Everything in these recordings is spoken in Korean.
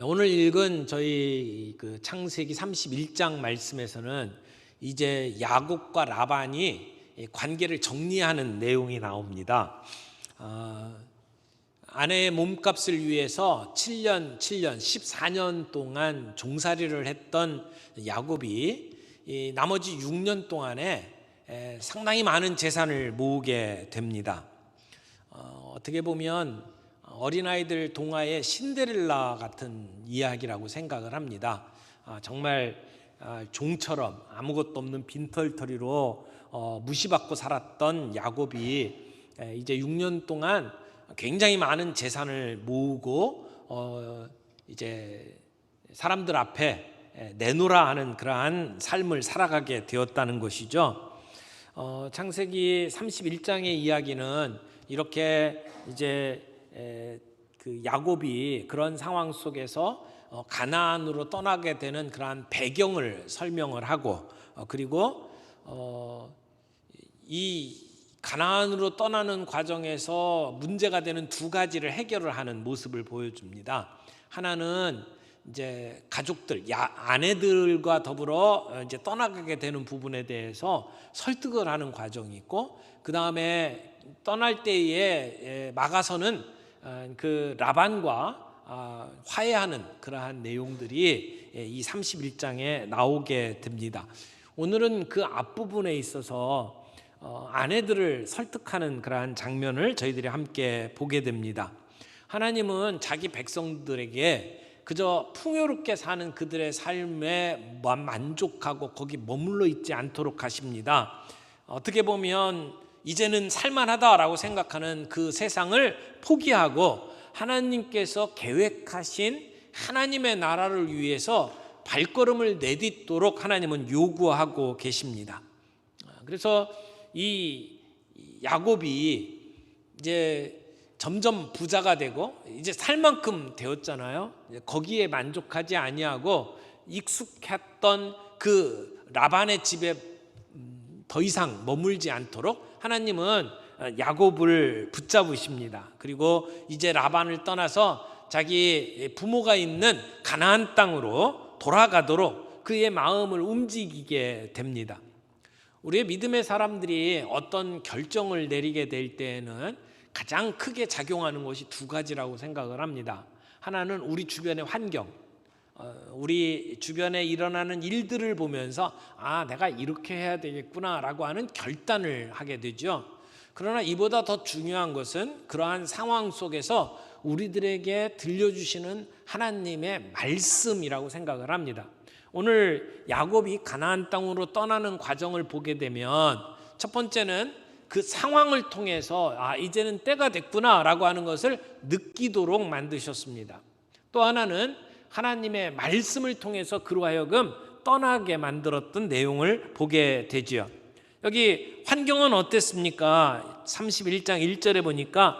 오늘 읽은 저희 그 창세기 31장 말씀에서는 이제 야곱과 라반이 관계를 정리하는 내용이 나옵니다. 아내의 몸값을 위해서 7년, 14년 동안 종살이를 했던 야곱이 나머지 6년 동안에 상당히 많은 재산을 모으게 됩니다. 어떻게 보면 어린아이들 동화의 신데렐라 같은 이야기라고 생각을 합니다. 정말 종처럼 아무것도 없는 빈털터리로 무시받고 살았던 야곱이 이제 6년 동안 굉장히 많은 재산을 모으고 이제 사람들 앞에 내놓으라 하는 그러한 삶을 살아가게 되었다는 것이죠. 창세기 31장의 이야기는 이렇게 이제 그 야곱이 그런 상황 속에서 가나안으로 떠나게 되는 그러한 배경을 설명을 하고 그리고 이 가나안으로 떠나는 과정에서 문제가 되는 두 가지를 해결을 하는 모습을 보여줍니다. 하나는 이제 가족들, 아내들과 더불어 이제 떠나가게 되는 부분에 대해서 설득을 하는 과정이 있고, 그 다음에 떠날 때에 막아서는 그 라반과 화해하는 그러한 내용들이 이 31장에 나오게 됩니다. 오늘은 그 앞부분에 있어서 아내들을 설득하는 그러한 장면을 저희들이 함께 보게 됩니다. 하나님은 자기 백성들에게 그저 풍요롭게 사는 그들의 삶에 만족하고 거기 머물러 있지 않도록 하십니다. 어떻게 보면 이제는 살만하다라고 생각하는 그 세상을 포기하고 하나님께서 계획하신 하나님의 나라를 위해서 발걸음을 내딛도록 하나님은 요구하고 계십니다. 그래서 이 야곱이 이제 점점 부자가 되고 이제 살 만큼 되었잖아요. 거기에 만족하지 아니하고 익숙했던 그 라반의 집에 더 이상 머물지 않도록 하나님은 야곱을 붙잡으십니다. 그리고 이제 라반을 떠나서 자기 부모가 있는 가나안 땅으로 돌아가도록 그의 마음을 움직이게 됩니다. 우리의 믿음의 사람들이 어떤 결정을 내리게 될 때에는 가장 크게 작용하는 것이 두 가지라고 생각을 합니다. 하나는 우리 주변의 환경, 우리 주변에 일어나는 일들을 보면서 내가 이렇게 해야 되겠구나 라고 하는 결단을 하게 되죠. 그러나 이보다 더 중요한 것은 그러한 상황 속에서 우리들에게 들려주시는 하나님의 말씀이라고 생각을 합니다. 오늘 야곱이 가나안 땅으로 떠나는 과정을 보게 되면 첫 번째는 그 상황을 통해서 이제는 때가 됐구나 라고 하는 것을 느끼도록 만드셨습니다. 또 하나는 하나님의 말씀을 통해서 그로 하여금 떠나게 만들었던 내용을 보게 되지요. 여기 환경은 어땠습니까? 31장 1절에 보니까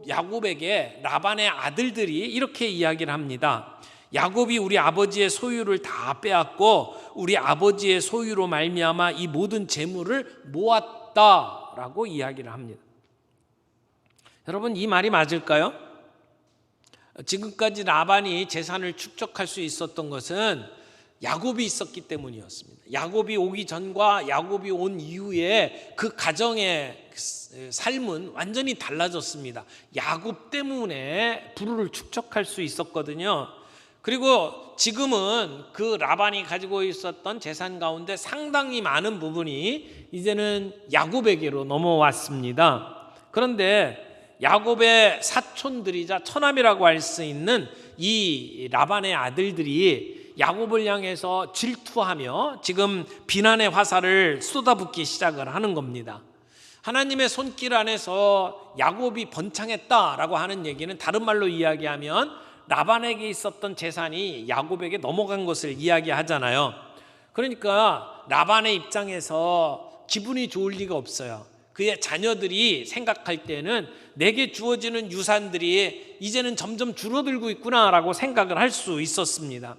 야곱에게 라반의 아들들이 이렇게 이야기를 합니다. 야곱이 우리 아버지의 소유를 다 빼앗고 우리 아버지의 소유로 말미암아 이 모든 재물을 모았다라고 이야기를 합니다. 여러분, 이 말이 맞을까요? 지금까지 라반이 재산을 축적할 수 있었던 것은 야곱이 있었기 때문이었습니다. 야곱이 오기 전과 야곱이 온 이후에 그 가정의 삶은 완전히 달라졌습니다. 야곱 때문에 부를 축적할 수 있었거든요. 그리고 지금은 그 라반이 가지고 있었던 재산 가운데 상당히 많은 부분이 이제는 야곱에게로 넘어왔습니다. 그런데 야곱의 사촌들이자 처남이라고 할 수 있는 이 라반의 아들들이 야곱을 향해서 질투하며 지금 비난의 화살을 쏟아붓기 시작을 하는 겁니다. 하나님의 손길 안에서 야곱이 번창했다라고 하는 얘기는 다른 말로 이야기하면 라반에게 있었던 재산이 야곱에게 넘어간 것을 이야기하잖아요. 그러니까 라반의 입장에서 기분이 좋을 리가 없어요. 그의 자녀들이 생각할 때는 내게 주어지는 유산들이 이제는 점점 줄어들고 있구나라고 생각을 할 수 있었습니다.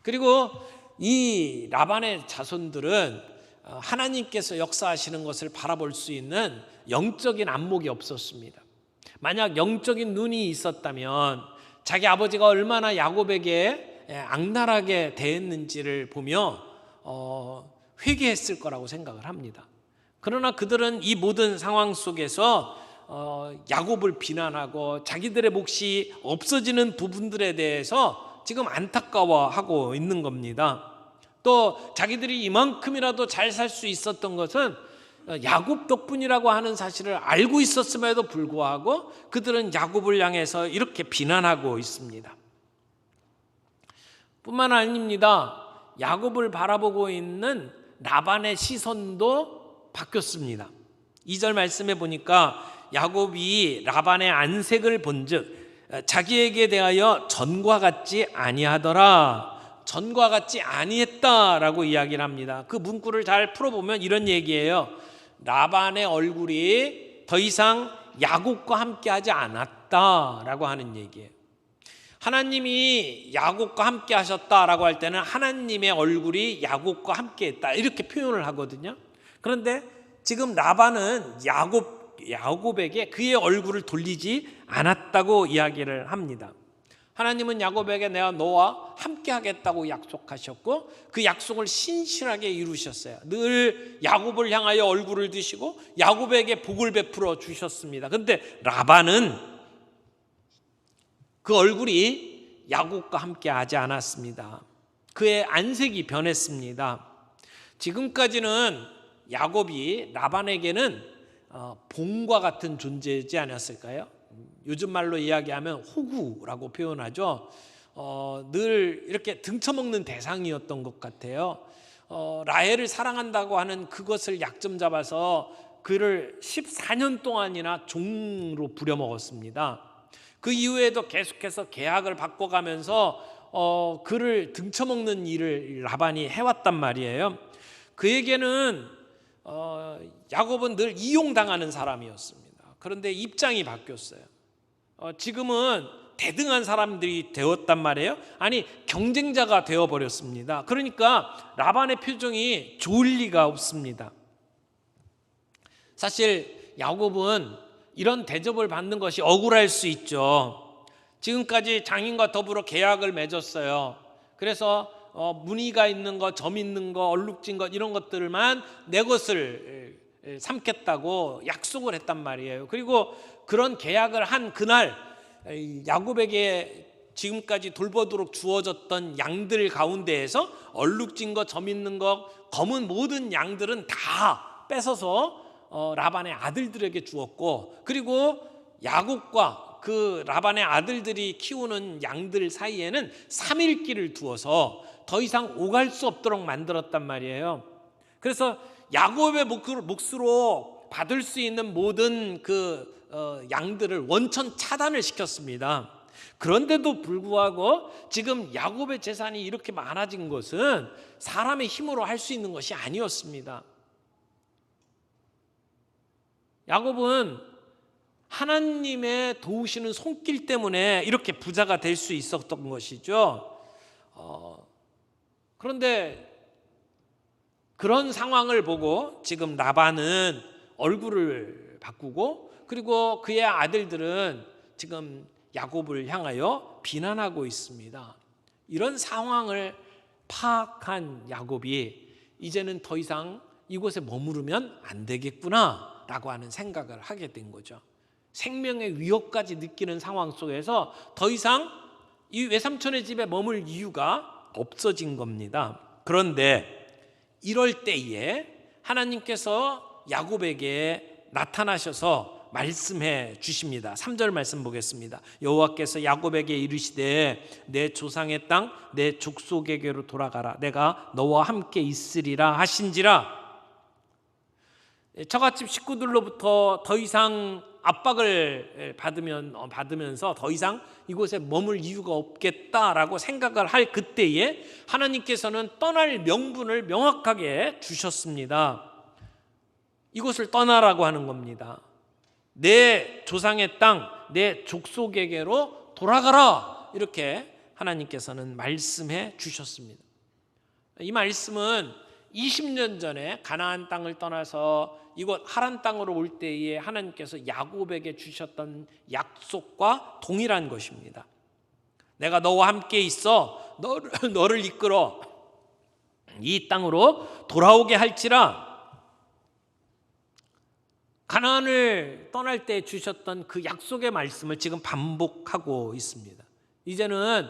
그리고 이 라반의 자손들은 하나님께서 역사하시는 것을 바라볼 수 있는 영적인 안목이 없었습니다. 만약 영적인 눈이 있었다면 자기 아버지가 얼마나 야곱에게 악랄하게 대했는지를 보며 회개했을 거라고 생각을 합니다. 그러나 그들은 이 모든 상황 속에서 야곱을 비난하고 자기들의 몫이 없어지는 부분들에 대해서 지금 안타까워하고 있는 겁니다. 또 자기들이 이만큼이라도 잘 살 수 있었던 것은 야곱 덕분이라고 하는 사실을 알고 있었음에도 불구하고 그들은 야곱을 향해서 이렇게 비난하고 있습니다. 뿐만 아닙니다. 야곱을 바라보고 있는 라반의 시선도 바뀌었습니다. 2절 말씀에 보니까 야곱이 라반의 안색을 본즉 자기에게 대하여 전과 같지 아니하더라. 전과 같지 아니했다라고 이야기를 합니다. 그 문구를 잘 풀어보면 이런 얘기예요. 라반의 얼굴이 더 이상 야곱과 함께하지 않았다라고 하는 얘기예요. 하나님이 야곱과 함께 하셨다라고 할 때는 하나님의 얼굴이 야곱과 함께 했다 이렇게 표현을 하거든요. 그런데 지금 라반은 야곱에게 그의 얼굴을 돌리지 않았다고 이야기를 합니다. 하나님은 야곱에게 내가 너와 함께 하겠다고 약속하셨고 그 약속을 신실하게 이루셨어요. 늘 야곱을 향하여 얼굴을 드시고 야곱에게 복을 베풀어 주셨습니다. 그런데 라반은 그 얼굴이 야곱과 함께 하지 않았습니다. 그의 안색이 변했습니다. 지금까지는 야곱이 라반에게는 봉과 같은 존재이지 않았을까요? 요즘 말로 이야기하면 호구라고 표현하죠. 늘 이렇게 등쳐먹는 대상이었던 것 같아요. 라헬을 사랑한다고 하는 그것을 약점 잡아서 그를 14년 동안이나 종으로 부려먹었습니다. 그 이후에도 계속해서 계약을 바꿔가면서 그를 등쳐먹는 일을 라반이 해왔단 말이에요. 그에게는 야곱은 늘 이용당하는 사람이었습니다. 그런데 입장이 바뀌었어요. 지금은 대등한 사람들이 되었단 말이에요. 아니 경쟁자가 되어버렸습니다. 그러니까 라반의 표정이 좋을 리가 없습니다. 사실 야곱은 이런 대접을 받는 것이 억울할 수 있죠. 지금까지 장인과 더불어 계약을 맺었어요. 그래서 무늬가 있는 것, 점 있는 것, 얼룩진 것 이런 것들만 내 것을 삼겠다고 약속을 했단 말이에요. 그리고 그런 계약을 한 그날 야곱에게 지금까지 돌보도록 주어졌던 양들 가운데에서 얼룩진 것, 점 있는 것, 검은 모든 양들은 다 뺏어서 라반의 아들들에게 주었고 그리고 야곱과 그 라반의 아들들이 키우는 양들 사이에는 3일길을 두어서 더 이상 오갈 수 없도록 만들었단 말이에요. 그래서 야곱의 몫으로 받을 수 있는 모든 그 양들을 원천 차단을 시켰습니다. 그런데도 불구하고 지금 야곱의 재산이 이렇게 많아진 것은 사람의 힘으로 할 수 있는 것이 아니었습니다. 야곱은 하나님의 도우시는 손길 때문에 이렇게 부자가 될 수 있었던 것이죠. 그런데 그런 상황을 보고 지금 라반은 얼굴을 바꾸고 그리고 그의 아들들은 지금 야곱을 향하여 비난하고 있습니다. 이런 상황을 파악한 야곱이 이제는 더 이상 이곳에 머무르면 안 되겠구나 라고 하는 생각을 하게 된 거죠. 생명의 위협까지 느끼는 상황 속에서 더 이상 이 외삼촌의 집에 머물 이유가 없어진 겁니다. 그런데 이럴 때에 하나님께서 야곱에게 나타나셔서 말씀해 주십니다. 3절 말씀 보겠습니다. 여호와께서 야곱에게 이르시되 내 조상의 땅 내 족속에게로 돌아가라. 내가 너와 함께 있으리라 하신지라. 처갓집 식구들로부터 더 이상 압박을 받으면서 더 이상 이곳에 머물 이유가 없겠다라고 생각을 할 그때에 하나님께서는 떠날 명분을 명확하게 주셨습니다. 이곳을 떠나라고 하는 겁니다. 내 조상의 땅, 내 족속에게로 돌아가라. 이렇게 하나님께서는 말씀해 주셨습니다. 이 말씀은 20년 전에 가나안 땅을 떠나서 이곳 하란 땅으로 올 때에 하나님께서 야곱에게 주셨던 약속과 동일한 것입니다. 내가 너와 함께 있어 너를 이끌어 이 땅으로 돌아오게 할지라. 가나안을 떠날 때 주셨던 그 약속의 말씀을 지금 반복하고 있습니다. 이제는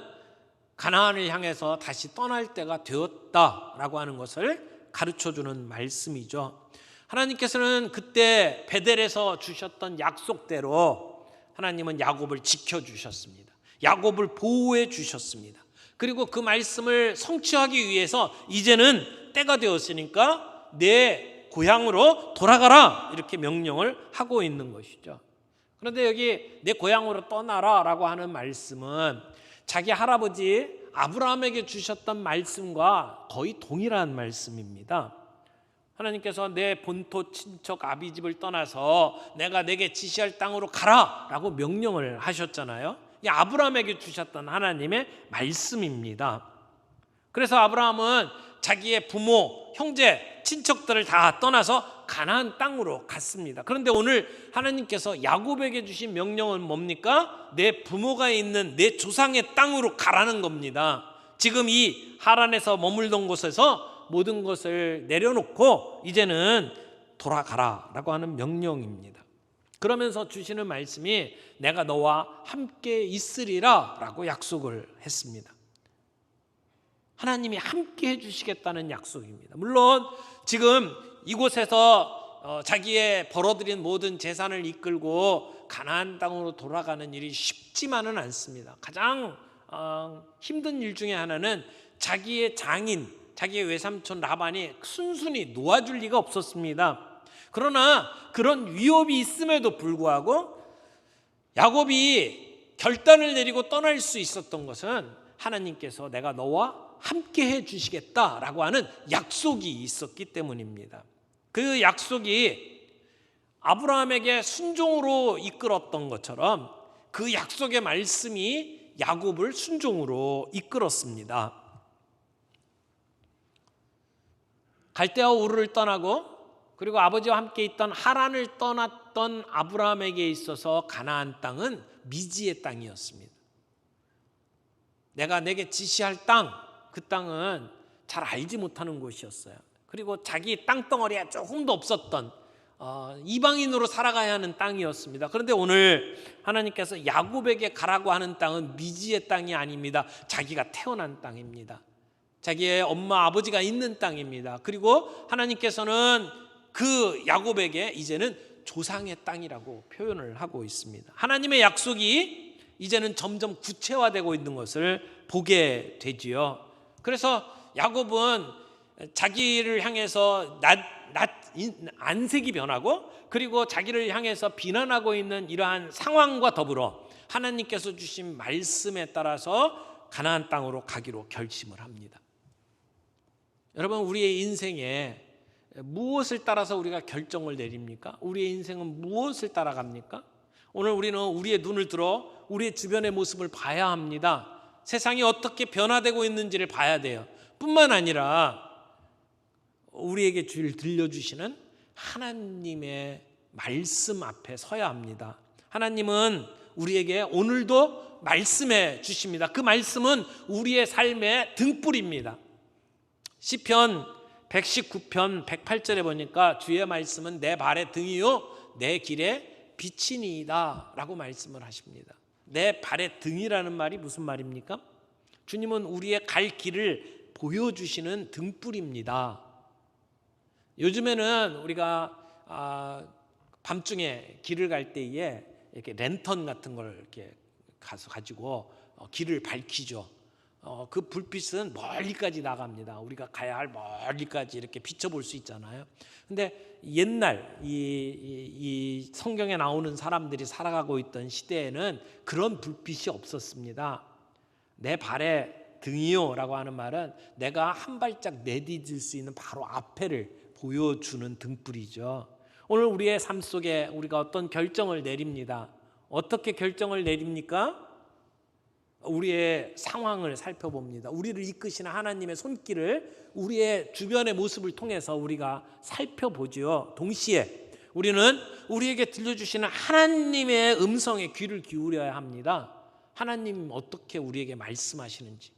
가나안을 향해서 다시 떠날 때가 되었다라고 하는 것을 가르쳐주는 말씀이죠. 하나님께서는 그때 베델에서 주셨던 약속대로 하나님은 야곱을 지켜주셨습니다. 야곱을 보호해 주셨습니다. 그리고 그 말씀을 성취하기 위해서 이제는 때가 되었으니까 내 고향으로 돌아가라 이렇게 명령을 하고 있는 것이죠. 그런데 여기 내 고향으로 떠나라 라고 하는 말씀은 자기 할아버지 아브라함에게 주셨던 말씀과 거의 동일한 말씀입니다. 하나님께서 내 본토 친척 아비집을 떠나서 내가 내게 지시할 땅으로 가라 라고 명령을 하셨잖아요. 이 아브라함에게 주셨던 하나님의 말씀입니다. 그래서 아브라함은 자기의 부모, 형제, 친척들을 다 떠나서 가나안 땅으로 갔습니다. 그런데 오늘 하나님께서 야곱에게 주신 명령은 뭡니까? 내 부모가 있는 내 조상의 땅으로 가라는 겁니다. 지금 이 하란에서 머물던 곳에서 모든 것을 내려놓고 이제는 돌아가라라고 하는 명령입니다. 그러면서 주시는 말씀이 내가 너와 함께 있으리라 라고 약속을 했습니다. 하나님이 함께 해주시겠다는 약속입니다. 물론 지금 이곳에서 자기의 벌어들인 모든 재산을 이끌고 가나안 땅으로 돌아가는 일이 쉽지만은 않습니다. 가장 힘든 일 중에 하나는 자기의 장인, 자기의 외삼촌 라반이 순순히 놓아줄 리가 없었습니다. 그러나 그런 위협이 있음에도 불구하고 야곱이 결단을 내리고 떠날 수 있었던 것은 하나님께서 내가 너와 함께 해 주시겠다라고 하는 약속이 있었기 때문입니다. 그 약속이 아브라함에게 순종으로 이끌었던 것처럼 그 약속의 말씀이 야곱을 순종으로 이끌었습니다. 갈대아 우르를 떠나고 그리고 아버지와 함께 있던 하란을 떠났던 아브라함에게 있어서 가나안 땅은 미지의 땅이었습니다. 내가 내게 지시할 땅, 그 땅은 잘 알지 못하는 곳이었어요. 그리고 자기 땅덩어리가 조금도 없었던 이방인으로 살아가야 하는 땅이었습니다. 그런데 오늘 하나님께서 야곱에게 가라고 하는 땅은 미지의 땅이 아닙니다. 자기가 태어난 땅입니다. 자기의 엄마 아버지가 있는 땅입니다. 그리고 하나님께서는 그 야곱에게 이제는 조상의 땅이라고 표현을 하고 있습니다. 하나님의 약속이 이제는 점점 구체화되고 있는 것을 보게 되지요. 그래서 야곱은 자기를 향해서 안색이 변하고 그리고 자기를 향해서 비난하고 있는 이러한 상황과 더불어 하나님께서 주신 말씀에 따라서 가나안 땅으로 가기로 결심을 합니다. 여러분, 우리의 인생에 무엇을 따라서 우리가 결정을 내립니까? 우리의 인생은 무엇을 따라갑니까? 오늘 우리는 우리의 눈을 들어 우리의 주변의 모습을 봐야 합니다. 세상이 어떻게 변화되고 있는지를 봐야 돼요. 뿐만 아니라 우리에게 주를 들려주시는 하나님의 말씀 앞에 서야 합니다. 하나님은 우리에게 오늘도 말씀해 주십니다. 그 말씀은 우리의 삶의 등불입니다. 시편 119편 108절에 보니까 주의 말씀은 내 발의 등이요 내 길의 빛이니이다 라고 말씀을 하십니다. 내 발의 등이라는 말이 무슨 말입니까? 주님은 우리의 갈 길을 보여주시는 등불입니다. 요즘에는 우리가 밤중에 길을 갈 때에 이렇게 랜턴 같은 걸 이렇게 가지고 길을 밝히죠. 그 불빛은 멀리까지 나갑니다. 우리가 가야 할 멀리까지 이렇게 비춰볼 수 있잖아요. 근데 옛날 이 성경에 나오는 사람들이 살아가고 있던 시대에는 그런 불빛이 없었습니다. 내 발의 등이요 라고 하는 말은 내가 한 발짝 내디딜 수 있는 바로 앞에를 보여주는 등불이죠. 오늘 우리의 삶 속에 우리가 어떤 결정을 내립니다. 어떻게 결정을 내립니까? 우리의 상황을 살펴봅니다. 우리를 이끄시는 하나님의 손길을 우리의 주변의 모습을 통해서 우리가 살펴보죠. 동시에 우리는 우리에게 들려주시는 하나님의 음성에 귀를 기울여야 합니다. 하나님 어떻게 우리에게 말씀하시는지.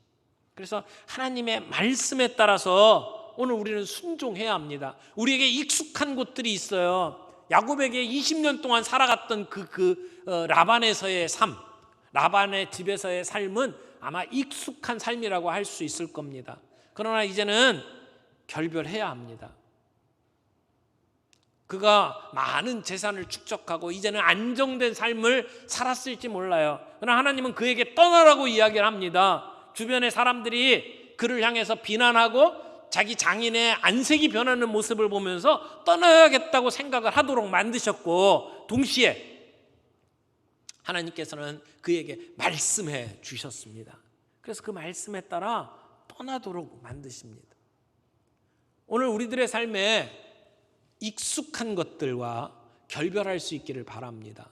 그래서 하나님의 말씀에 따라서 오늘 우리는 순종해야 합니다. 우리에게 익숙한 곳들이 있어요. 야곱에게 20년 동안 살아갔던 라반에서의 삶, 라반의 집에서의 삶은 아마 익숙한 삶이라고 할 수 있을 겁니다. 그러나 이제는 결별해야 합니다. 그가 많은 재산을 축적하고 이제는 안정된 삶을 살았을지 몰라요. 그러나 하나님은 그에게 떠나라고 이야기를 합니다. 주변의 사람들이 그를 향해서 비난하고 자기 장인의 안색이 변하는 모습을 보면서 떠나야겠다고 생각을 하도록 만드셨고, 동시에 하나님께서는 그에게 말씀해 주셨습니다. 그래서 그 말씀에 따라 떠나도록 만드십니다. 오늘 우리들의 삶에 익숙한 것들과 결별할 수 있기를 바랍니다.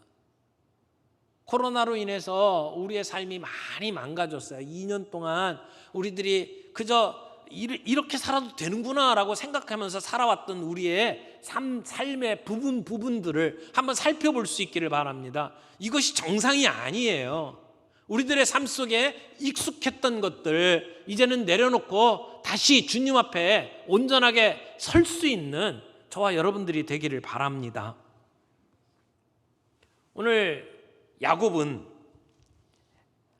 코로나로 인해서 우리의 삶이 많이 망가졌어요. 2년 동안 우리들이 그저 이렇게 살아도 되는구나 라고 생각하면서 살아왔던 우리의 삶의 부분들을 한번 살펴볼 수 있기를 바랍니다. 이것이 정상이 아니에요. 우리들의 삶 속에 익숙했던 것들 이제는 내려놓고 다시 주님 앞에 온전하게 설 수 있는 저와 여러분들이 되기를 바랍니다. 오늘 야곱은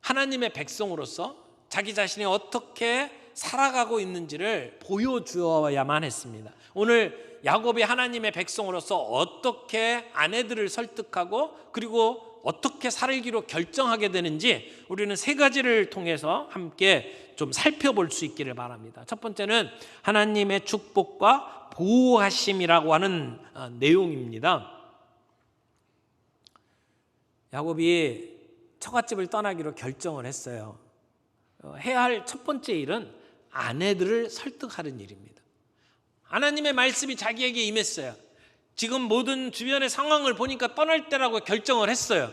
하나님의 백성으로서 자기 자신이 어떻게 살아가고 있는지를 보여주어야만 했습니다. 오늘 야곱이 하나님의 백성으로서 어떻게 아내들을 설득하고 그리고 어떻게 살기로 결정하게 되는지 우리는 세 가지를 통해서 함께 좀 살펴볼 수 있기를 바랍니다. 첫 번째는 하나님의 축복과 보호하심이라고 하는 내용입니다. 야곱이 처갓집을 떠나기로 결정을 했어요. 해야 할 첫 번째 일은 아내들을 설득하는 일입니다. 하나님의 말씀이 자기에게 임했어요. 지금 모든 주변의 상황을 보니까 떠날 때라고 결정을 했어요.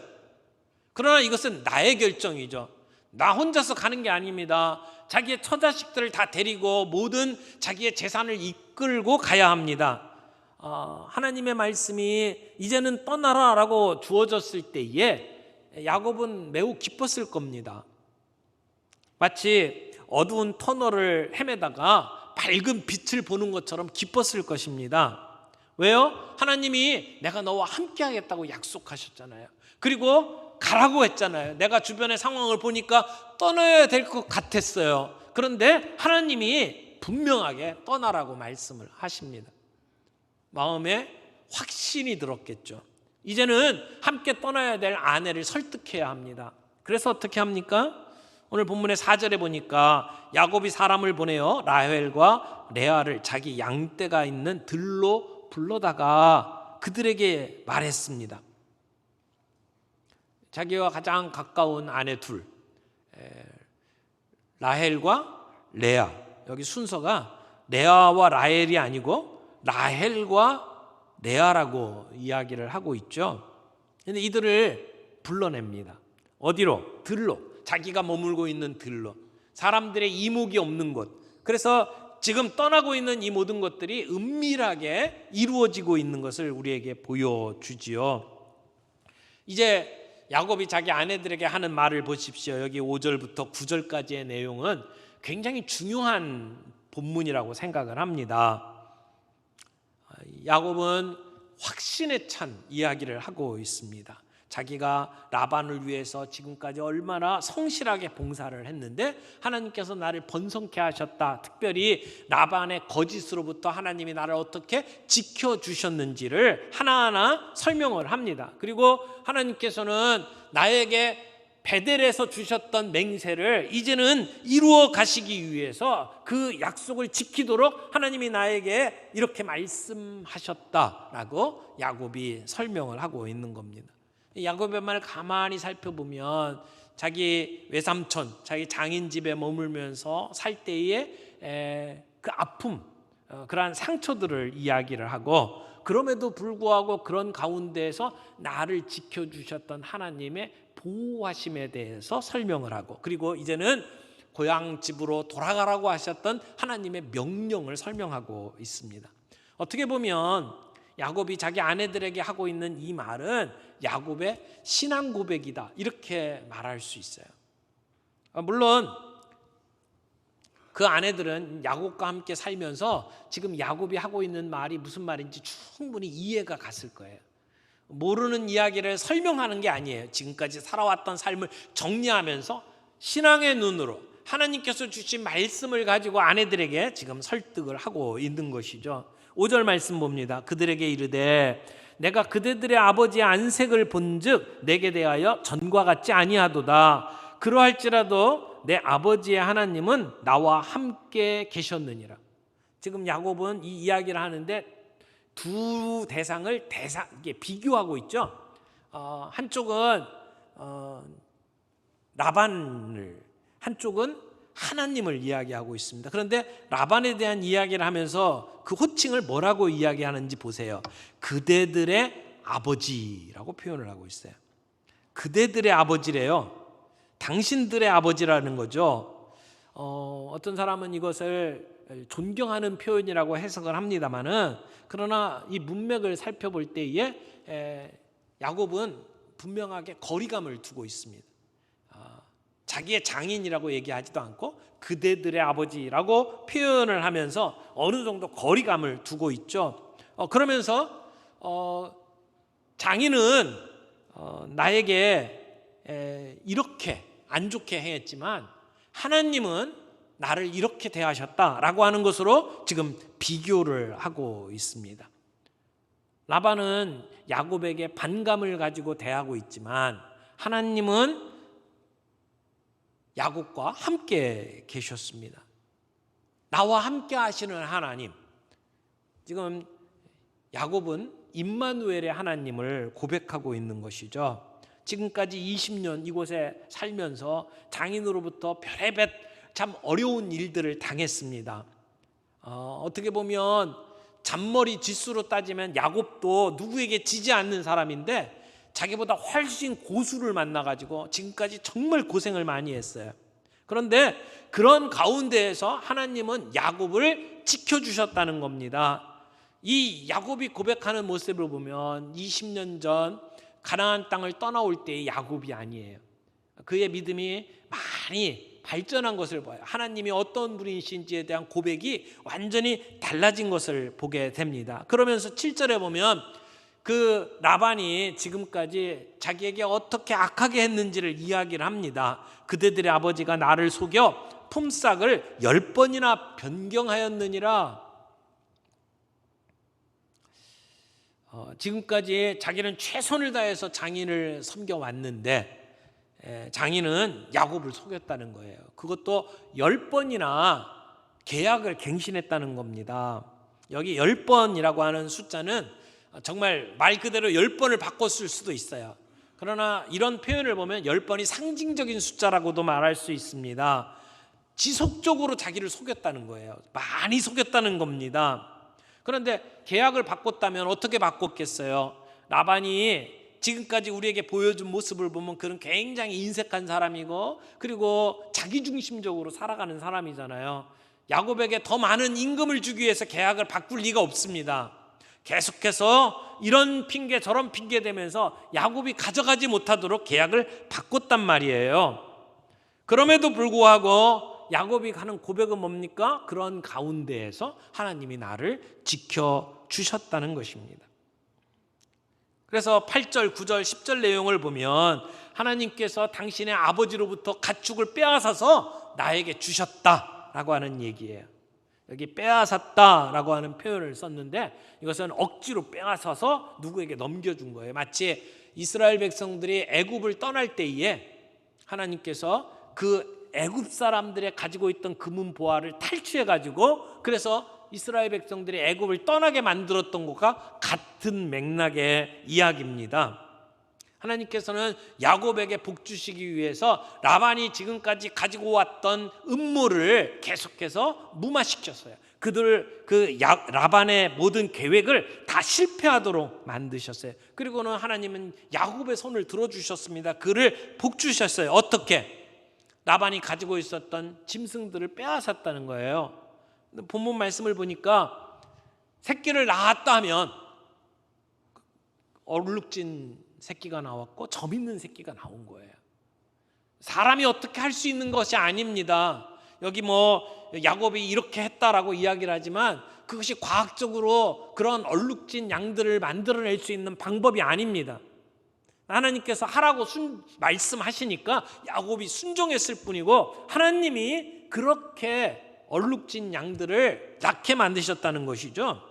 그러나 이것은 나의 결정이죠. 나 혼자서 가는 게 아닙니다. 자기의 처자식들을 다 데리고 모든 자기의 재산을 이끌고 가야 합니다. 하나님의 말씀이 이제는 떠나라 라고 주어졌을 때에 야곱은 매우 기뻤을 겁니다. 마치 어두운 터널을 헤매다가 밝은 빛을 보는 것처럼 기뻤을 것입니다. 왜요? 하나님이 내가 너와 함께 하겠다고 약속하셨잖아요. 그리고 가라고 했잖아요. 내가 주변의 상황을 보니까 떠나야 될 것 같았어요. 그런데 하나님이 분명하게 떠나라고 말씀을 하십니다. 마음에 확신이 들었겠죠. 이제는 함께 떠나야 될 아내를 설득해야 합니다. 그래서 어떻게 합니까? 오늘 본문의 4절에 보니까 야곱이 사람을 보내어 라헬과 레아를 자기 양떼가 있는 들로 불러다가 그들에게 말했습니다. 자기와 가장 가까운 아내 둘, 라헬과 레아. 여기 순서가 레아와 라헬이 아니고 라헬과 레아라고 이야기를 하고 있죠. 그런데 이들을 불러냅니다. 어디로? 들로. 자기가 머물고 있는 들로. 사람들의 이목이 없는 곳. 그래서 지금 떠나고 있는 이 모든 것들이 은밀하게 이루어지고 있는 것을 우리에게 보여주지요. 이제 야곱이 자기 아내들에게 하는 말을 보십시오. 여기 5절부터 9절까지의 내용은 굉장히 중요한 본문이라고 생각을 합니다. 야곱은 확신에 찬 이야기를 하고 있습니다. 자기가 라반을 위해서 지금까지 얼마나 성실하게 봉사를 했는데 하나님께서 나를 번성케 하셨다. 특별히 라반의 거짓으로부터 하나님이 나를 어떻게 지켜주셨는지를 하나하나 설명을 합니다. 그리고 하나님께서는 나에게 베델에서 주셨던 맹세를 이제는 이루어 가시기 위해서 그 약속을 지키도록 하나님이 나에게 이렇게 말씀하셨다라고 야곱이 설명을 하고 있는 겁니다. 야곱의 말을 가만히 살펴보면 자기 외삼촌, 자기 장인 집에 머물면서 살 때의 그 아픔, 그러한 상처들을 이야기를 하고 그럼에도 불구하고 그런 가운데에서 나를 지켜주셨던 하나님의 보호하심에 대해서 설명을 하고 그리고 이제는 고향 집으로 돌아가라고 하셨던 하나님의 명령을 설명하고 있습니다. 어떻게 보면 야곱이 자기 아내들에게 하고 있는 이 말은 야곱의 신앙 고백이다, 이렇게 말할 수 있어요. 물론 그 아내들은 야곱과 함께 살면서 지금 야곱이 하고 있는 말이 무슨 말인지 충분히 이해가 갔을 거예요. 모르는 이야기를 설명하는 게 아니에요. 지금까지 살아왔던 삶을 정리하면서 신앙의 눈으로 하나님께서 주신 말씀을 가지고 아내들에게 지금 설득을 하고 있는 것이죠. 5절 말씀 봅니다. 그들에게 이르되 내가 그대들의 아버지의 안색을 본즉 내게 대하여 전과 같지 아니하도다. 그러할지라도 내 아버지의 하나님은 나와 함께 계셨느니라. 지금 야곱은 이 이야기를 하는데 두 대상을 이게 비교하고 있죠. 한쪽은 라반을, 한쪽은 하나님을 이야기하고 있습니다. 그런데 라반에 대한 이야기를 하면서 그 호칭을 뭐라고 이야기하는지 보세요. 그대들의 아버지라고 표현을 하고 있어요. 그대들의 아버지래요. 당신들의 아버지라는 거죠. 어떤 사람은 이것을 존경하는 표현이라고 해석을 합니다만은, 그러나 이 문맥을 살펴볼 때에 야곱은 분명하게 거리감을 두고 있습니다. 자기의 장인이라고 얘기하지도 않고 그대들의 아버지라고 표현을 하면서 어느 정도 거리감을 두고 있죠. 그러면서 장인은 나에게 이렇게 안 좋게 행했지만 하나님은 나를 이렇게 대하셨다라고 하는 것으로 지금 비교를 하고 있습니다. 라반은 야곱에게 반감을 가지고 대하고 있지만 하나님은 야곱과 함께 계셨습니다. 나와 함께 하시는 하나님. 지금 야곱은 임마누엘의 하나님을 고백하고 있는 것이죠. 지금까지 20년 이곳에 살면서 장인으로부터 별의별 참 어려운 일들을 당했습니다. 어떻게 보면 잔머리 지수로 따지면 야곱도 누구에게 지지 않는 사람인데 자기보다 훨씬 고수를 만나가지고 지금까지 정말 고생을 많이 했어요. 그런데 그런 가운데에서 하나님은 야곱을 지켜주셨다는 겁니다. 이 야곱이 고백하는 모습을 보면 20년 전 가나안 땅을 떠나올 때의 야곱이 아니에요. 그의 믿음이 많이 발전한 것을 봐요. 하나님이 어떤 분이신지에 대한 고백이 완전히 달라진 것을 보게 됩니다. 그러면서 7절에 보면 그 라반이 지금까지 자기에게 어떻게 악하게 했는지를 이야기를 합니다. 그대들의 아버지가 나를 속여 품삯을 10번이나 변경하였느니라. 지금까지 자기는 최선을 다해서 장인을 섬겨왔는데 장인은 야곱을 속였다는 거예요. 그것도 10번이나 계약을 갱신했다는 겁니다. 여기 10번이라고 하는 숫자는 정말 말 그대로 10번을 바꿨을 수도 있어요. 그러나 이런 표현을 보면 10번이 상징적인 숫자라고도 말할 수 있습니다. 지속적으로 자기를 속였다는 거예요. 많이 속였다는 겁니다. 그런데 계약을 바꿨다면 어떻게 바꿨겠어요? 라반이 지금까지 우리에게 보여준 모습을 보면 그는 굉장히 인색한 사람이고 그리고 자기중심적으로 살아가는 사람이잖아요. 야곱에게 더 많은 임금을 주기 위해서 계약을 바꿀 리가 없습니다. 계속해서 이런 핑계 저런 핑계 대면서 야곱이 가져가지 못하도록 계약을 바꿨단 말이에요. 그럼에도 불구하고 야곱이 하는 고백은 뭡니까? 그런 가운데에서 하나님이 나를 지켜주셨다는 것입니다. 그래서 8절, 9절, 10절 내용을 보면 하나님께서 당신의 아버지로부터 가축을 빼앗아서 나에게 주셨다라고 하는 얘기예요. 여기 빼앗았다라고 하는 표현을 썼는데 이것은 억지로 빼앗아서 누구에게 넘겨준 거예요. 마치 이스라엘 백성들이 애굽을 떠날 때에 하나님께서 그 애굽 사람들이 가지고 있던 금은 보화를 탈취해 가지고 그래서 이스라엘 백성들이 애굽을 떠나게 만들었던 것과 같은 맥락의 이야기입니다. 하나님께서는 야곱에게 복 주시기 위해서 라반이 지금까지 가지고 왔던 음모를 계속해서 무마시켰어요. 라반의 모든 계획을 다 실패하도록 만드셨어요. 그리고는 하나님은 야곱의 손을 들어주셨습니다. 그를 복 주셨어요. 어떻게? 라반이 가지고 있었던 짐승들을 빼앗았다는 거예요. 본문 말씀을 보니까 새끼를 낳았다 하면 얼룩진 새끼가 나왔고 점 있는 새끼가 나온 거예요. 사람이 어떻게 할 수 있는 것이 아닙니다. 여기 야곱이 이렇게 했다라고 이야기를 하지만 그것이 과학적으로 그런 얼룩진 양들을 만들어낼 수 있는 방법이 아닙니다. 하나님께서 하라고 말씀하시니까 야곱이 순종했을 뿐이고 하나님이 그렇게 얼룩진 양들을 낳게 만드셨다는 것이죠.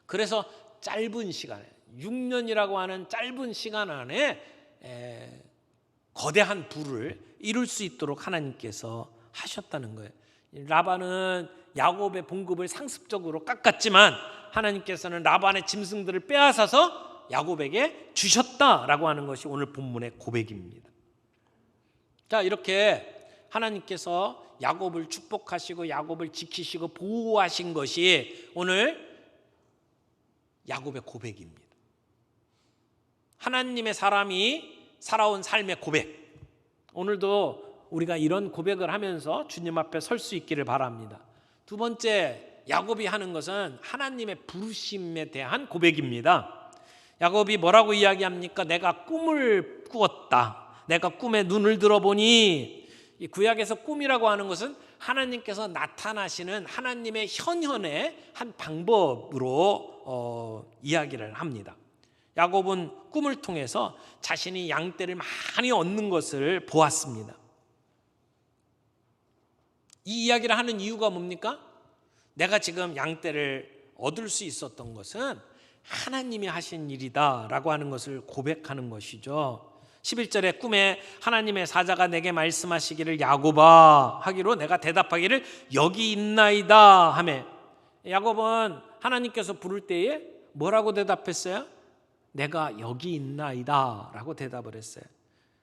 그래서 짧은 시간에 6년이라고 하는 짧은 시간 안에 거대한 부를 이룰 수 있도록 하나님께서 하셨다는 거예요. 라반은 야곱의 봉급을 상습적으로 깎았지만 하나님께서는 라반의 짐승들을 빼앗아서 야곱에게 주셨다라고 하는 것이 오늘 본문의 고백입니다. 자, 이렇게 하나님께서 야곱을 축복하시고 야곱을 지키시고 보호하신 것이 오늘 야곱의 고백입니다. 하나님의 사람이 살아온 삶의 고백. 오늘도 우리가 이런 고백을 하면서 주님 앞에 설 수 있기를 바랍니다. 두 번째, 야곱이 하는 것은 하나님의 부르심에 대한 고백입니다. 야곱이 뭐라고 이야기합니까? 내가 꿈을 꾸었다. 내가 꿈에 눈을 들어보니, 이 구약에서 꿈이라고 하는 것은 하나님께서 나타나시는 하나님의 현현의 한 방법으로 이야기를 합니다. 야곱은 꿈을 통해서 자신이 양떼를 많이 얻는 것을 보았습니다. 이 이야기를 하는 이유가 뭡니까? 내가 지금 양떼를 얻을 수 있었던 것은 하나님이 하신 일이다 라고 하는 것을 고백하는 것이죠. 11절에 꿈에 하나님의 사자가 내게 말씀하시기를 야곱아 하기로 내가 대답하기를 여기 있나이다 하매, 야곱은 하나님께서 부를 때에 뭐라고 대답했어요? 내가 여기 있나이다 라고 대답을 했어요.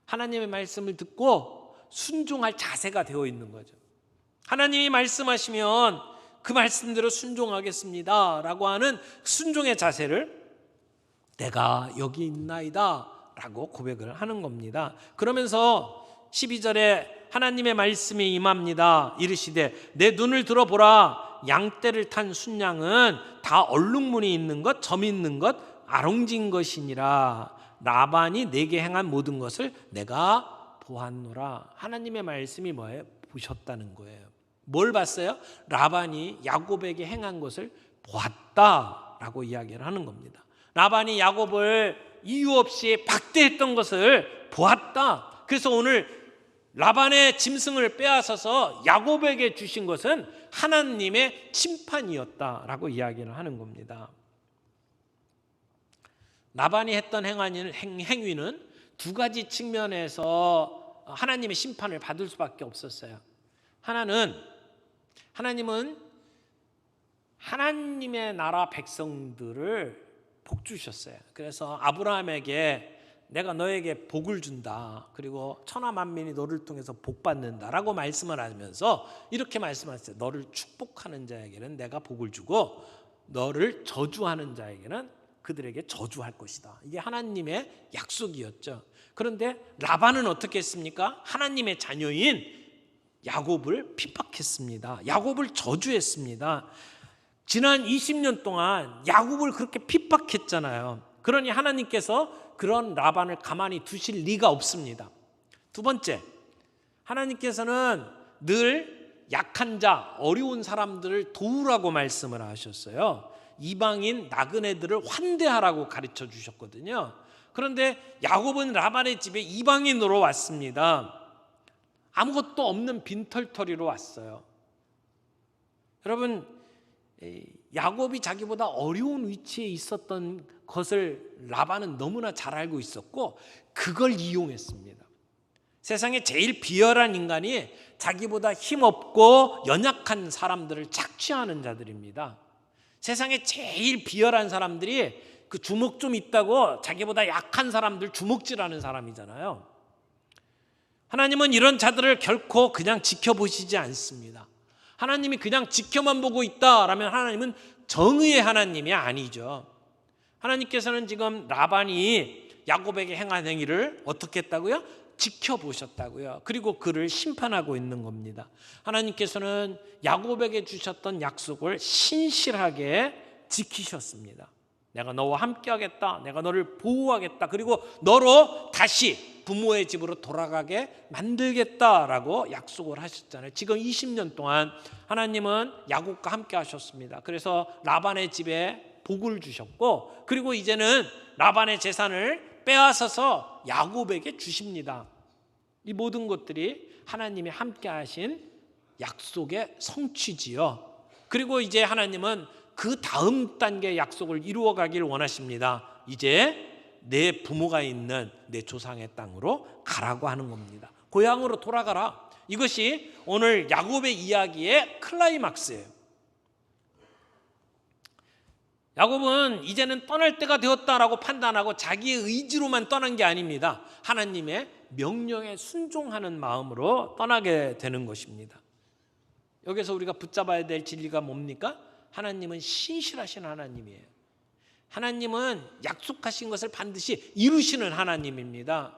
하나님의 말씀을 듣고 순종할 자세가 되어 있는 거죠. 하나님이 말씀하시면 그 말씀대로 순종하겠습니다 라고 하는 순종의 자세를 내가 여기 있나이다 라고 고백을 하는 겁니다. 그러면서 12절에 하나님의 말씀이 임합니다. 이르시되 내 눈을 들어보라. 양떼를 탄 순양은 다 얼룩무늬 있는 것, 점 있는 것, 아롱진 것이니라. 라반이 내게 행한 모든 것을 내가 보았노라. 하나님의 말씀이 뭐예요? 보셨다는 거예요. 뭘 봤어요? 라반이 야곱에게 행한 것을 보았다라고 이야기를 하는 겁니다. 라반이 야곱을 이유 없이 박대했던 것을 보았다. 그래서 오늘 라반의 짐승을 빼앗아서 야곱에게 주신 것은 하나님의 심판이었다라고 이야기를 하는 겁니다. 라반이 했던 행위는 두 가지 측면에서 하나님의 심판을 받을 수밖에 없었어요. 하나님은 하나님의 나라 백성들을 복 주셨어요. 그래서 아브라함에게 내가 너에게 복을 준다. 그리고 천하 만민이 너를 통해서 복 받는다라고 말씀을 하면서 이렇게 말씀하셨어요. 너를 축복하는 자에게는 내가 복을 주고 너를 저주하는 자에게는 그들에게 저주할 것이다. 이게 하나님의 약속이었죠. 그런데 라반은 어떻게 했습니까? 하나님의 자녀인 야곱을 핍박했습니다. 야곱을 저주했습니다. 지난 20년 동안 야곱을 그렇게 핍박했잖아요. 그러니 하나님께서 그런 라반을 가만히 두실 리가 없습니다. 두 번째, 하나님께서는 늘 약한 자, 어려운 사람들을 도우라고 말씀을 하셨어요. 이방인 나그네들을 환대하라고 가르쳐 주셨거든요. 그런데 야곱은 라반의 집에 이방인으로 왔습니다. 아무것도 없는 빈털터리로 왔어요. 여러분, 야곱이 자기보다 어려운 위치에 있었던 것을 라반은 너무나 잘 알고 있었고 그걸 이용했습니다. 세상에 제일 비열한 인간이 자기보다 힘없고 연약한 사람들을 착취하는 자들입니다. 세상에 제일 비열한 사람들이 그 주먹 좀 있다고 자기보다 약한 사람들 주먹질하는 사람이잖아요. 하나님은 이런 자들을 결코 그냥 지켜보시지 않습니다. 하나님이 그냥 지켜만 보고 있다라면 하나님은 정의의 하나님이 아니죠. 하나님께서는 지금 라반이 야곱에게 행한 행위를 어떻게 했다고요? 지켜보셨다고요. 그리고 그를 심판하고 있는 겁니다. 하나님께서는 야곱에게 주셨던 약속을 신실하게 지키셨습니다. 내가 너와 함께 하겠다. 내가 너를 보호하겠다. 그리고 너로 다시 부모의 집으로 돌아가게 만들겠다라고 약속을 하셨잖아요. 지금 20년 동안 하나님은 야곱과 함께 하셨습니다. 그래서 라반의 집에 복을 주셨고, 그리고 이제는 라반의 재산을 빼앗아서 야곱에게 주십니다. 이 모든 것들이 하나님이 함께 하신 약속의 성취지요. 그리고 이제 하나님은 그 다음 단계 약속을 이루어가길 원하십니다. 이제 내 부모가 있는 내 조상의 땅으로 가라고 하는 겁니다. 고향으로 돌아가라. 이것이 오늘 야곱의 이야기의 클라이막스예요. 야곱은 이제는 떠날 때가 되었다라고 판단하고 자기의 의지로만 떠난 게 아닙니다. 하나님의 명령에 순종하는 마음으로 떠나게 되는 것입니다. 여기서 우리가 붙잡아야 될 진리가 뭡니까? 하나님은 신실하신 하나님이에요. 하나님은 약속하신 것을 반드시 이루시는 하나님입니다.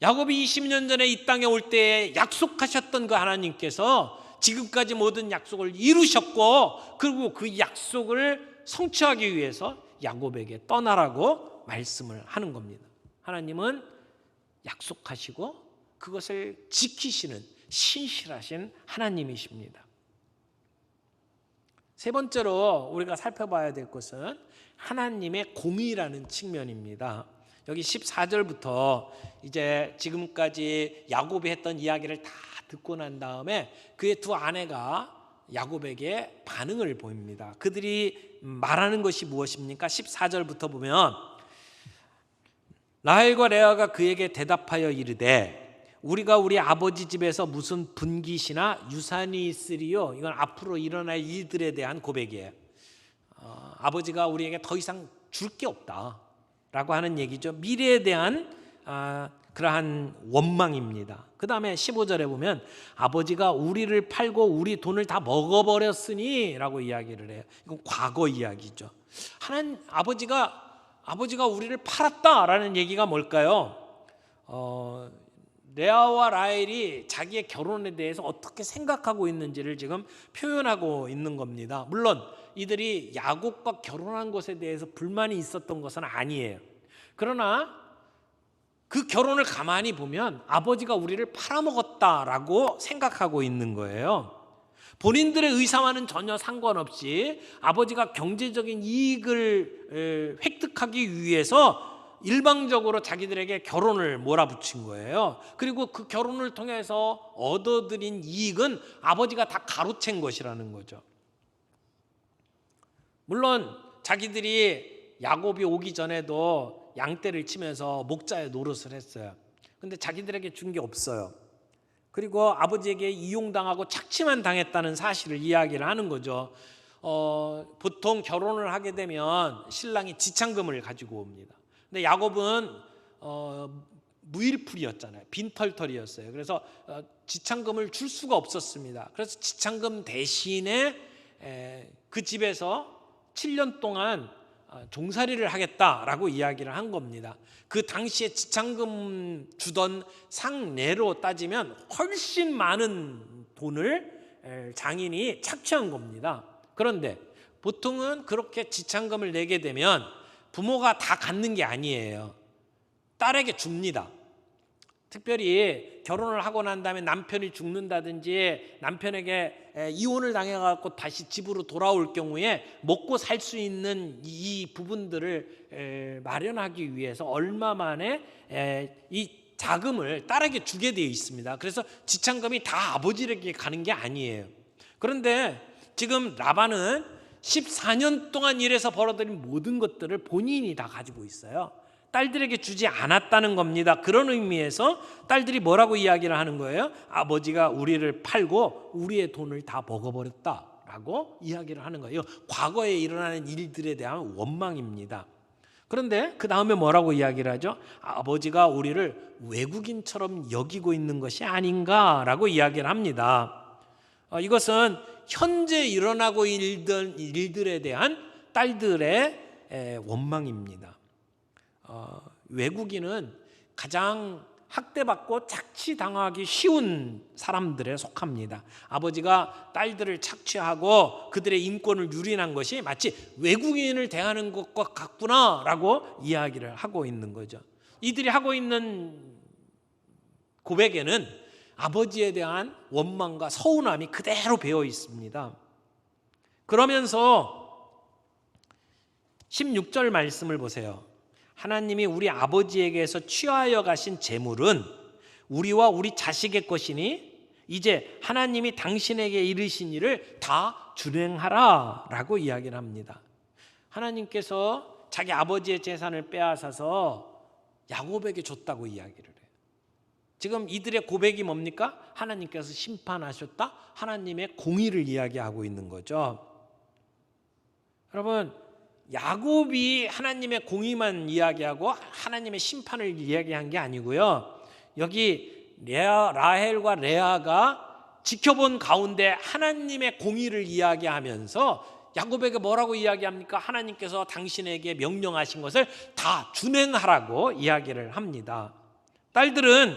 야곱이 20년 전에 이 땅에 올 때에 약속하셨던 그 하나님께서 지금까지 모든 약속을 이루셨고, 그리고 그 약속을 성취하기 위해서 야곱에게 떠나라고 말씀을 하는 겁니다. 하나님은 약속하시고 그것을 지키시는 신실하신 하나님이십니다. 세 번째로 우리가 살펴봐야 될 것은 하나님의 공의라는 측면입니다. 여기 14절부터 이제 지금까지 야곱이 했던 이야기를 다 듣고 난 다음에 그의 두 아내가 야곱에게 반응을 보입니다. 그들이 말하는 것이 무엇입니까? 14절부터 보면 라헬과 레아가 그에게 대답하여 이르되 우리가 우리 아버지 집에서 무슨 분깃이나 유산이 있으리요? 이건 앞으로 일어날 일들에 대한 고백이에요. 아버지가 우리에게 더 이상 줄 게 없다라고 하는 얘기죠. 미래에 대한 그러한 원망입니다. 그 다음에 15절에 보면 아버지가 우리를 팔고 우리 돈을 다 먹어버렸으니 라고 이야기를 해요. 이건 과거 이야기죠. 아버지가 우리를 팔았다라는 얘기가 뭘까요? 레아와 라헬이 자기의 결혼에 대해서 어떻게 생각하고 있는지를 지금 표현하고 있는 겁니다. 물론 이들이 야곱과 결혼한 것에 대해서 불만이 있었던 것은 아니에요. 그러나 그 결혼을 가만히 보면 아버지가 우리를 팔아먹었다라고 생각하고 있는 거예요. 본인들의 의사와는 전혀 상관없이 아버지가 경제적인 이익을 획득하기 위해서 일방적으로 자기들에게 결혼을 몰아붙인 거예요. 그리고 그 결혼을 통해서 얻어들인 이익은 아버지가 다 가로챈 것이라는 거죠. 물론 자기들이 야곱이 오기 전에도 양떼를 치면서 목자의 노릇을 했어요. 근데 자기들에게 준 게 없어요. 그리고 아버지에게 이용당하고 착취만 당했다는 사실을 이야기를 하는 거죠. 보통 결혼을 하게 되면 신랑이 지참금을 가지고 옵니다. 근데 야곱은 무일풀이였잖아요. 빈털털이었어요. 그래서 지참금을 줄 수가 없었습니다. 그래서 지참금 대신에 그 집에서 7년 동안 종살이를 하겠다라고 이야기를 한 겁니다. 그 당시에 지참금 주던 상례로 따지면 훨씬 많은 돈을 장인이 착취한 겁니다. 그런데 보통은 그렇게 지참금을 내게 되면 부모가 다 갖는 게 아니에요. 딸에게 줍니다. 특별히 결혼을 하고 난 다음에 남편이 죽는다든지 남편에게 이혼을 당해갖고 다시 집으로 돌아올 경우에 먹고 살 수 있는 이 부분들을 마련하기 위해서 얼마 만에 이 자금을 딸에게 주게 되어 있습니다. 그래서 지참금이 다 아버지에게 가는 게 아니에요. 그런데 지금 라반은 14년 동안 일해서 벌어들인 모든 것들을 본인이 다 가지고 있어요. 딸들에게 주지 않았다는 겁니다. 그런 의미에서 딸들이 뭐라고 이야기를 하는 거예요? 아버지가 우리를 팔고 우리의 돈을 다 먹어버렸다라고 이야기를 하는 거예요. 과거에 일어나는 일들에 대한 원망입니다. 그런데 그 다음에 뭐라고 이야기를 하죠? 아버지가 우리를 외국인처럼 여기고 있는 것이 아닌가라고 이야기를 합니다. 이것은 현재 일어나고 있는 일들에 대한 딸들의 원망입니다. 외국인은 가장 학대받고 착취당하기 쉬운 사람들에 속합니다. 아버지가 딸들을 착취하고 그들의 인권을 유린한 것이 마치 외국인을 대하는 것과 같구나라고 이야기를 하고 있는 거죠. 이들이 하고 있는 고백에는 아버지에 대한 원망과 서운함이 그대로 배어 있습니다. 그러면서 16절 말씀을 보세요. 하나님이 우리 아버지에게서 취하여 가신 재물은 우리와 우리 자식의 것이니 이제 하나님이 당신에게 이르신 일을 다 준행하라 라고 이야기를 합니다. 하나님께서 자기 아버지의 재산을 빼앗아서 야곱에게 줬다고 이야기를 해요. 지금 이들의 고백이 뭡니까? 하나님께서 심판하셨다? 하나님의 공의를 이야기하고 있는 거죠. 여러분, 야곱이 하나님의 공의만 이야기하고 하나님의 심판을 이야기한 게 아니고요. 여기 라헬과 레아가 지켜본 가운데 하나님의 공의를 이야기하면서 야곱에게 뭐라고 이야기합니까? 하나님께서 당신에게 명령하신 것을 다 준행하라고 이야기를 합니다. 딸들은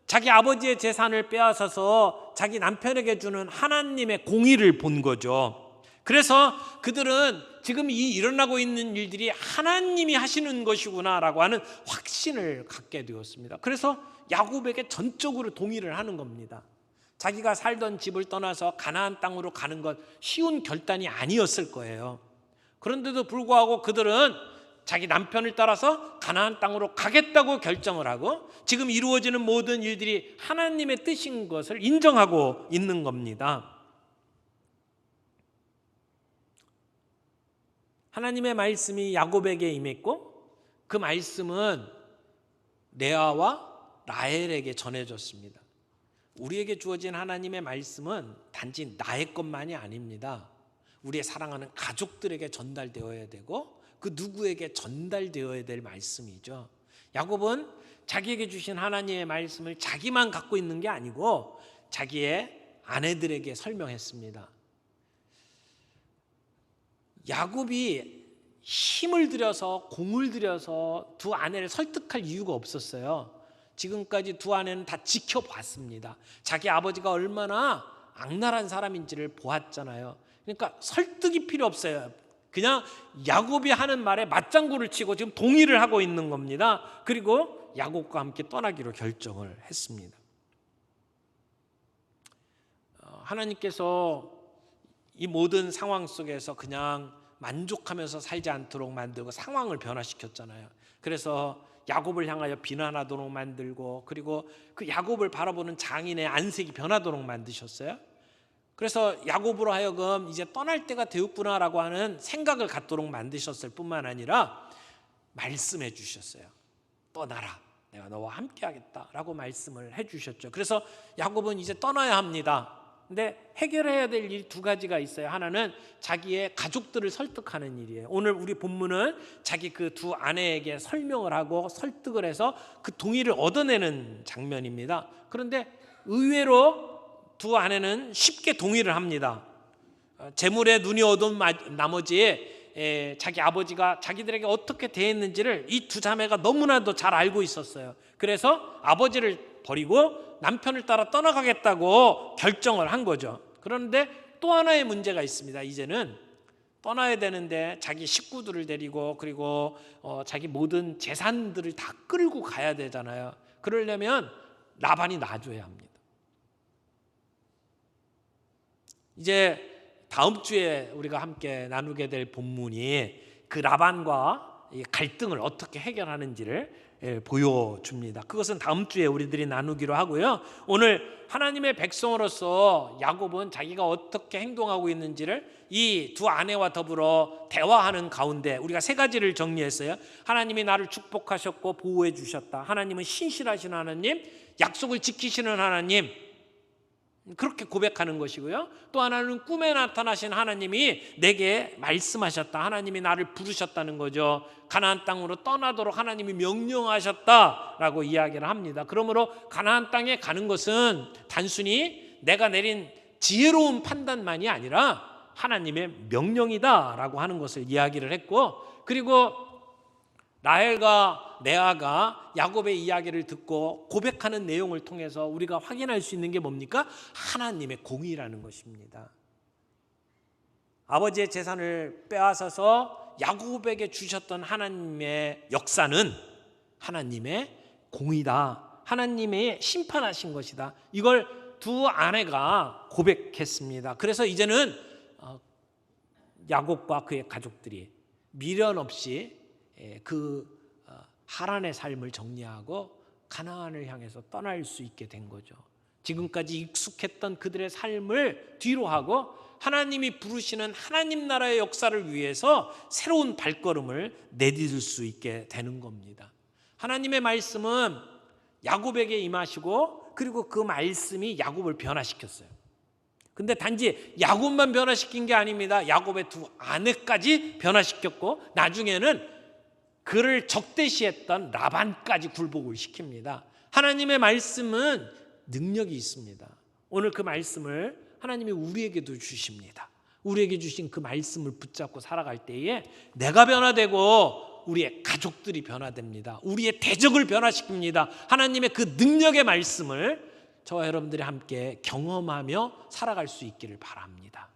자기 아버지의 재산을 빼앗아서 자기 남편에게 주는 하나님의 공의를 본 거죠. 그래서 그들은 지금 이 일어나고 있는 일들이 하나님이 하시는 것이구나라고 하는 확신을 갖게 되었습니다. 그래서 야곱에게 전적으로 동의를 하는 겁니다. 자기가 살던 집을 떠나서 가나안 땅으로 가는 것 쉬운 결단이 아니었을 거예요. 그런데도 불구하고 그들은 자기 남편을 따라서 가나안 땅으로 가겠다고 결정을 하고 지금 이루어지는 모든 일들이 하나님의 뜻인 것을 인정하고 있는 겁니다. 하나님의 말씀이 야곱에게 임했고 그 말씀은 레아와 라헬에게 전해졌습니다. 우리에게 주어진 하나님의 말씀은 단지 나의 것만이 아닙니다. 우리의 사랑하는 가족들에게 전달되어야 되고 그 누구에게 전달되어야 될 말씀이죠. 야곱은 자기에게 주신 하나님의 말씀을 자기만 갖고 있는 게 아니고 자기의 아내들에게 설명했습니다. 야곱이 힘을 들여서 공을 들여서 두 아내를 설득할 이유가 없었어요. 지금까지 두 아내는 다 지켜봤습니다. 자기 아버지가 얼마나 악랄한 사람인지를 보았잖아요. 그러니까 설득이 필요 없어요. 그냥 야곱이 하는 말에 맞장구를 치고 지금 동의를 하고 있는 겁니다. 그리고 야곱과 함께 떠나기로 결정을 했습니다. 하나님께서 이 모든 상황 속에서 그냥 만족하면서 살지 않도록 만들고 상황을 변화시켰잖아요. 그래서 야곱을 향하여 비난하도록 만들고 그리고 그 야곱을 바라보는 장인의 안색이 변하도록 만드셨어요. 그래서 야곱으로 하여금 이제 떠날 때가 되었구나라고 하는 생각을 갖도록 만드셨을 뿐만 아니라 말씀해 주셨어요. 떠나라. 내가 너와 함께 하겠다라고 말씀을 해 주셨죠. 그래서 야곱은 이제 떠나야 합니다. 근데 해결해야 될 일이 두 가지가 있어요. 하나는 자기의 가족들을 설득하는 일이에요. 오늘 우리 본문은 자기 그 두 아내에게 설명을 하고 설득을 해서 그 동의를 얻어내는 장면입니다. 그런데 의외로 두 아내는 쉽게 동의를 합니다. 재물에 눈이 어두운 나머지 자기 아버지가 자기들에게 어떻게 대했는지를 이 두 자매가 너무나도 잘 알고 있었어요. 그래서 아버지를 버리고 남편을 따라 떠나가겠다고 결정을 한 거죠. 그런데 또 하나의 문제가 있습니다. 이제는 떠나야 되는데 자기 식구들을 데리고 그리고 자기 모든 재산들을 다 끌고 가야 되잖아요. 그러려면 라반이 놔줘야 합니다. 이제 다음 주에 우리가 함께 나누게 될 본문이 그 라반과 갈등을 어떻게 해결하는지를 보여줍니다. 그것은 다음 주에 우리들이 나누기로 하고요. 오늘 하나님의 백성으로서 야곱은 자기가 어떻게 행동하고 있는지를 이 두 아내와 더불어 대화하는 가운데 우리가 세 가지를 정리했어요. 하나님이 나를 축복하셨고 보호해 주셨다. 하나님은 신실하신 하나님, 약속을 지키시는 하나님, 그렇게 고백하는 것이고요. 또 하나는 꿈에 나타나신 하나님이 내게 말씀하셨다. 하나님이 나를 부르셨다는 거죠. 가나안 땅으로 떠나도록 하나님이 명령하셨다라고 이야기를 합니다. 그러므로 가나안 땅에 가는 것은 단순히 내가 내린 지혜로운 판단만이 아니라 하나님의 명령이다라고 하는 것을 이야기를 했고, 그리고 라헬과 레아가 야곱의 이야기를 듣고 고백하는 내용을 통해서 우리가 확인할 수 있는 게 뭡니까? 하나님의 공의라는 것입니다. 아버지의 재산을 빼앗아서 야곱에게 주셨던 하나님의 역사는 하나님의 공의다. 하나님의 심판하신 것이다. 이걸 두 아내가 고백했습니다. 그래서 이제는 야곱과 그의 가족들이 미련 없이 그 하란의 삶을 정리하고 가나안을 향해서 떠날 수 있게 된 거죠. 지금까지 익숙했던 그들의 삶을 뒤로 하고 하나님이 부르시는 하나님 나라의 역사를 위해서 새로운 발걸음을 내딛을 수 있게 되는 겁니다. 하나님의 말씀은 야곱에게 임하시고 그리고 그 말씀이 야곱을 변화시켰어요. 근데 단지 야곱만 변화시킨 게 아닙니다. 야곱의 두 아내까지 변화시켰고 나중에는 그를 적대시했던 라반까지 굴복을 시킵니다. 하나님의 말씀은 능력이 있습니다. 오늘 그 말씀을 하나님이 우리에게도 주십니다. 우리에게 주신 그 말씀을 붙잡고 살아갈 때에 내가 변화되고 우리의 가족들이 변화됩니다. 우리의 대적을 변화시킵니다. 하나님의 그 능력의 말씀을 저와 여러분들이 함께 경험하며 살아갈 수 있기를 바랍니다.